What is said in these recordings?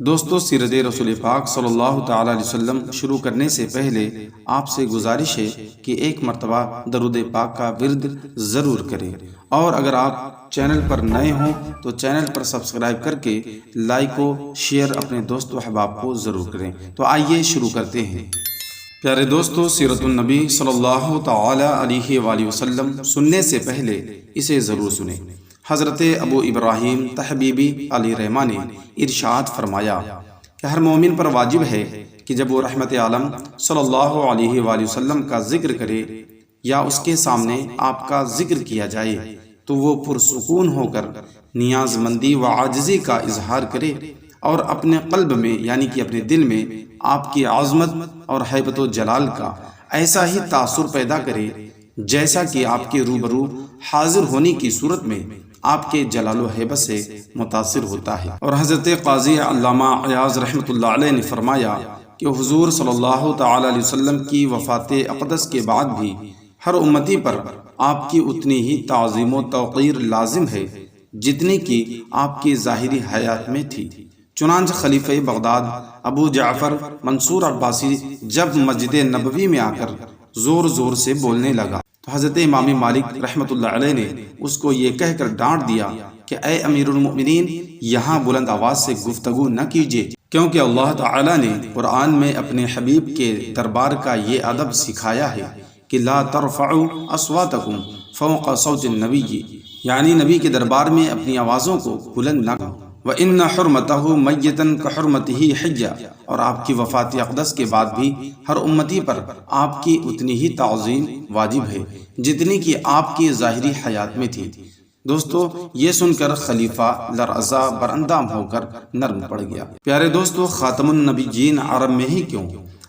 دوستو، سیرت رسول پاک صلی اللہ تعالی علیہ وسلم شروع کرنے سے پہلے آپ سے گزارش ہے کہ ایک مرتبہ درود پاک کا ورد ضرور کریں، اور اگر آپ چینل پر نئے ہوں تو چینل پر سبسکرائب کر کے لائک و شیئر اپنے دوست و احباب کو ضرور کریں۔ تو آئیے شروع کرتے ہیں۔ پیارے دوستو، سیرت النبی صلی اللہ تعالی علیہ وآلہ وسلم سننے سے پہلے اسے ضرور سنیں۔ حضرت ابو ابراہیم تحبیبی علیہ رحمہ نے ارشاد فرمایا کہ ہر مومن پر واجب ہے کہ جب وہ رحمت عالم صلی اللہ علیہ وآلہ وسلم کا ذکر کرے یا اس کے سامنے آپ کا ذکر کیا جائے تو وہ پرسکون ہو کر نیاز مندی و عاجزی کا اظہار کرے، اور اپنے قلب میں یعنی کہ اپنے دل میں آپ کی عظمت اور ہیبت و جلال کا ایسا ہی تاثر پیدا کرے جیسا کہ آپ کے روبرو حاضر ہونے کی صورت میں آپ کے جلال و ہیبت سے متاثر ہوتا ہے۔ اور حضرت قاضی علامہ عیاض رحمۃ اللہ علیہ نے فرمایا کہ حضور صلی اللہ تعالی علیہ وسلم کی وفات اقدس کے بعد بھی ہر امتی پر آپ کی اتنی ہی تعظیم و توقیر لازم ہے جتنی کہ آپ کی ظاہری حیات میں تھی۔ چنانچہ خلیفہ بغداد ابو جعفر منصور عباسی جب مسجد نبوی میں آ کر زور زور سے بولنے لگا تو حضرت امام مالک رحمۃ اللہ علیہ نے اس کو یہ کہہ کر ڈانٹ دیا کہ اے امیر المؤمنین، یہاں بلند آواز سے گفتگو نہ کیجیے، کیونکہ اللہ تعالی نے قرآن میں اپنے حبیب کے دربار کا یہ ادب سکھایا ہے کہ لا ترفعوا اصواتکم فوق صوت النبی، یعنی نبی کے دربار میں اپنی آوازوں کو بلند نہ کرو۔ وَإِنَّ حُرْمَتَهُ مَيِّتًا كَحُرْمَتِهِ حِجَّةً، اور آپ کی وفات اقدس کے بعد بھی ہر امتی پر آپ کی اتنی ہی تعظیم واجب ہے جتنی کہ آپ کی ظاہری حیات میں تھی۔ دوستو، یہ سن کر خلیفہ لرزا براندام ہو کر نرم پڑ گیا۔ پیارے دوستو، خاتم النبیین عرب میں ہی کیوں؟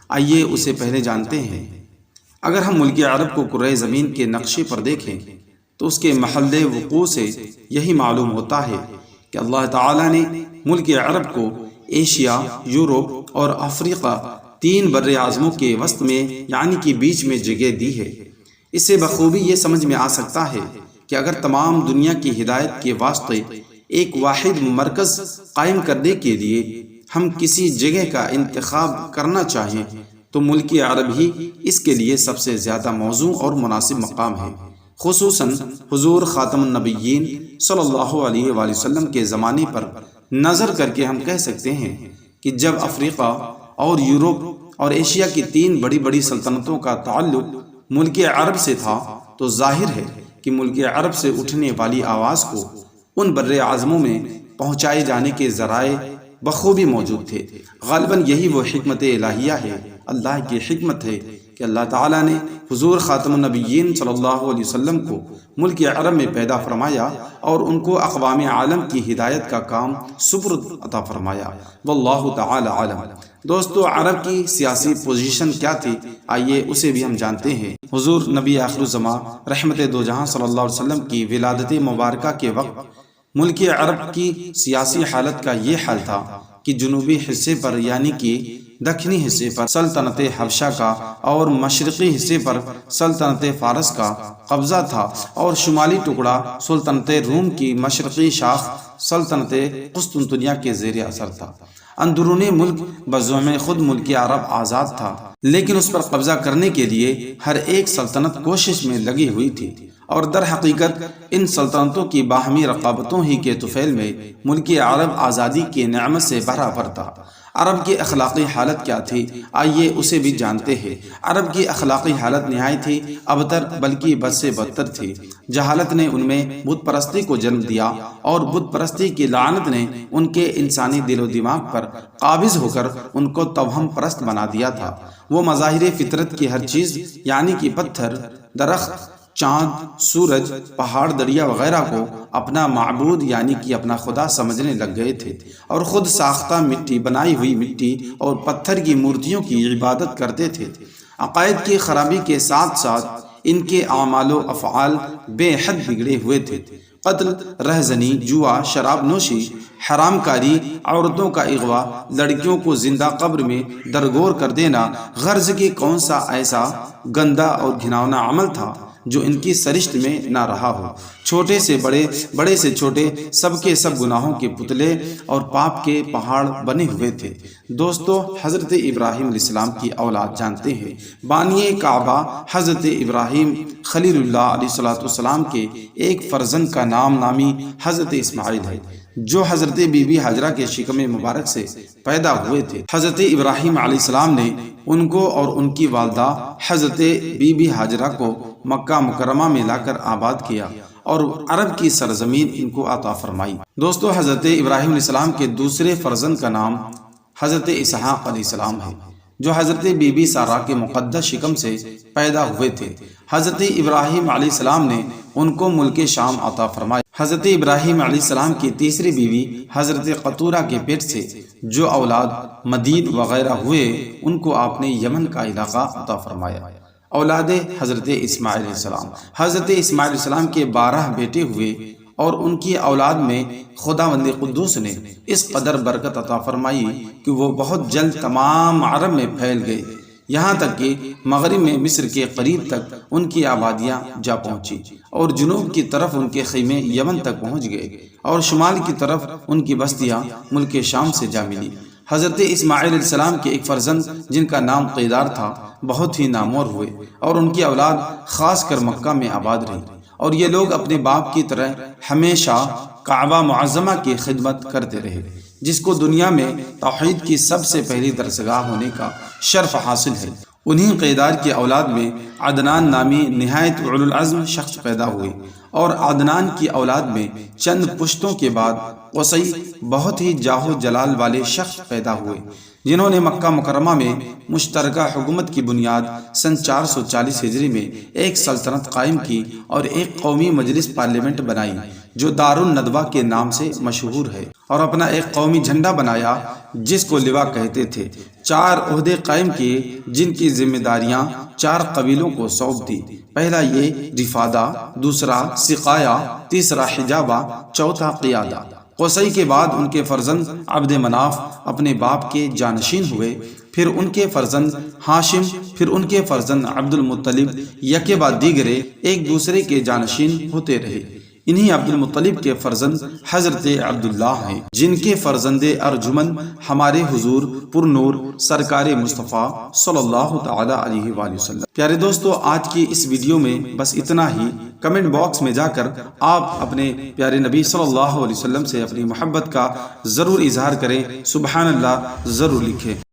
آئیے اسے پہلے جانتے ہیں۔ اگر ہم ملک عرب کو کرۂ زمین کے نقشے پر دیکھیں تو اس کے محل وقوع سے یہی معلوم ہوتا ہے کہ اللہ تعالیٰ نے ملک عرب کو ایشیا، یورپ اور افریقہ تین بر اعظموں کے وسط میں یعنی کہ بیچ میں جگہ دی ہے۔ اس سے بخوبی یہ سمجھ میں آ سکتا ہے کہ اگر تمام دنیا کی ہدایت کے واسطے ایک واحد مرکز قائم کرنے کے لیے ہم کسی جگہ کا انتخاب کرنا چاہیں تو ملک عرب ہی اس کے لیے سب سے زیادہ موزوں اور مناسب مقام ہے۔ خصوصاً حضور خاتم النبیین صلی اللہ علیہ وآلہ وسلم کے زمانے پر نظر کر کے ہم کہہ سکتے ہیں کہ جب افریقہ اور یورپ اور ایشیا کی تین بڑی بڑی سلطنتوں کا تعلق ملک عرب سے تھا تو ظاہر ہے کہ ملک عرب سے اٹھنے والی آواز کو ان بر اعظموں میں پہنچائے جانے کے ذرائع بخوبی موجود تھے۔ غالباً یہی وہ حکمت الہیہ ہے، اللہ کی حکمت ہے کہ اللہ تعالیٰ نے حضور خاتم النبیین صلی اللہ علیہ وسلم کو ملک عرب میں پیدا فرمایا اور ان کو اقوام عالم کی ہدایت کا کام سپرد عطا فرمایا۔ واللہ تعالی عالم۔ دوستو، عرب کی سیاسی پوزیشن کیا تھی؟ آئیے اسے بھی ہم جانتے ہیں۔ حضور نبی آخر الزمان رحمت دو جہاں صلی اللہ علیہ وسلم کی ولادت مبارکہ کے وقت ملک عرب کی سیاسی حالت کا یہ حال تھا کہ جنوبی حصے پر یعنی کہ دکھنی حصے پر سلطنت حبشہ کا اور مشرقی حصے پر سلطنت فارس کا قبضہ تھا، اور شمالی ٹکڑا سلطنت روم کی مشرقی شاخ سلطنت قسطنطنیہ کے زیر اثر تھا۔ اندرون ملک بزعم خود ملک عرب آزاد تھا، لیکن اس پر قبضہ کرنے کے لیے ہر ایک سلطنت کوشش میں لگی ہوئی تھی، اور در حقیقت ان سلطنتوں کی باہمی رقابتوں ہی کے طفیل میں ملک عرب آزادی کی نعمت سے بھرا پڑا تھا۔ عرب کی اخلاقی حالت کیا تھی؟ آئیے اسے بھی جانتے ہیں۔ عرب کی اخلاقی حالت نہایت ہی ابتر بلکہ بد سے بدتر تھی۔ جہالت نے ان میں بت پرستی کو جنم دیا، اور بت پرستی کی لعنت نے ان کے انسانی دل و دماغ پر قابض ہو کر ان کو توہم پرست بنا دیا تھا۔ وہ مظاہر فطرت کی ہر چیز یعنی کہ پتھر، درخت، چاند، سورج، پہاڑ، دریا وغیرہ کو اپنا معبود یعنی کہ اپنا خدا سمجھنے لگ گئے تھے، اور خود ساختہ مٹی، بنائی ہوئی مٹی اور پتھر کی مورتیوں کی عبادت کرتے تھے۔ عقائد کی خرابی کے ساتھ ساتھ ان کے اعمال و افعال بے حد بگڑے ہوئے تھے۔ قتل، رہزنی، جوا، شراب نوشی، حرام کاری، عورتوں کا اغوا، لڑکیوں کو زندہ قبر میں درگور کر دینا غرض کی کون سا ایسا گندا اور گھناؤنا عمل تھا جو ان کی سرشت میں نہ رہا ہو۔ چھوٹے سے بڑے، بڑے سے چھوٹے، سب کے سب گناہوں کے پتلے اور پاپ کے پہاڑ بنے ہوئے تھے۔ دوستو، حضرت ابراہیم علیہ السلام کی اولاد جانتے ہیں۔ بانی کعبہ حضرت ابراہیم خلیل اللہ علیہ السلام کے ایک فرزند کا نامی حضرت اسماعیل ہے، جو حضرت بی بی ہاجرہ کے شکم مبارک سے پیدا ہوئے تھے۔ حضرت ابراہیم علیہ السلام نے ان کو اور ان کی والدہ حضرت بی بی ہاجرہ کو مکہ مکرمہ میں لا کر آباد کیا اور عرب کی سرزمین ان کو عطا فرمائی۔ دوستو، حضرت ابراہیم علیہ السلام کے دوسرے فرزند کا نام حضرت اسحاق علیہ السلام ہے، جو حضرت بی بی سارہ کے مقدس شکم سے پیدا ہوئے تھے۔ حضرت ابراہیم علیہ السلام نے ان کو ملک شام عطا فرمایا۔ حضرت ابراہیم علیہ السلام کی تیسری بیوی حضرت قطورہ کے پیٹ سے جو اولاد مدید وغیرہ ہوئے، ان کو آپ نے یمن کا علاقہ عطا فرمایا۔ اولاد حضرت اسماعیل علیہ السلام، حضرت اسماعیل علیہ السلام کے 12 بیٹے ہوئے اور ان کی اولاد میں خداوند قدوس نے اس قدر برکت عطا فرمائی کہ وہ بہت جلد تمام عرب میں پھیل گئے، یہاں تک کہ مغرب میں مصر کے قریب تک ان کی آبادیاں جا پہنچی، اور جنوب کی طرف ان کے خیمے یمن تک پہنچ گئے، اور شمال کی طرف ان کی بستیاں ملک شام سے جا ملی۔ حضرت اسماعیل علیہ السلام کے ایک فرزند جن کا نام قیدار تھا بہت ہی نامور ہوئے، اور ان کی اولاد خاص کر مکہ میں آباد رہی، اور یہ لوگ اپنے باپ کی طرح ہمیشہ کعبہ معظمہ کی خدمت کرتے رہے، جس کو دنیا میں توحید کی سب سے پہلی درسگاہ ہونے کا شرف حاصل ہے۔ انہی قیدار کی اولاد میں عدنان نامی نہایت اولو العزم شخص پیدا ہوئے، اور عدنان کی اولاد میں چند پشتوں کے بعد قصی بہت ہی جاہ و جلال والے شخص پیدا ہوئے، جنہوں نے مکہ مکرمہ میں مشترکہ حکومت کی بنیاد سن 440 ہجری میں ایک سلطنت قائم کی اور ایک قومی مجلس پارلیمنٹ بنائی جو دار الندوہ کے نام سے مشہور ہے، اور اپنا ایک قومی جھنڈا بنایا جس کو لوا کہتے تھے۔ 4 عہدے قائم کیے جن کی ذمہ داریاں 4 قبیلوں کو سونپ دی۔ پہلا یہ رفادہ، دوسرا سقایا، تیسرا حجابہ، چوتھا قیادہ۔ قصی کے بعد ان کے فرزند عبد مناف اپنے باپ کے جانشین ہوئے، پھر ان کے فرزند ہاشم، پھر ان کے فرزند عبد المطلب، یکے بعد دیگرے ایک دوسرے کے جانشین ہوتے رہے۔ انہی عبد المطلب کے فرزند حضرت عبداللہ ہیں، جن کے فرزند ارجمن ہمارے حضور پر نور سرکار مصطفیٰ صلی اللہ تعالی علیہ وآلہ وسلم۔ پیارے دوستو، آج کی اس ویڈیو میں بس اتنا ہی۔ کمنٹ باکس میں جا کر آپ اپنے پیارے نبی صلی اللہ علیہ وسلم سے اپنی محبت کا ضرور اظہار کریں، سبحان اللہ ضرور لکھیں۔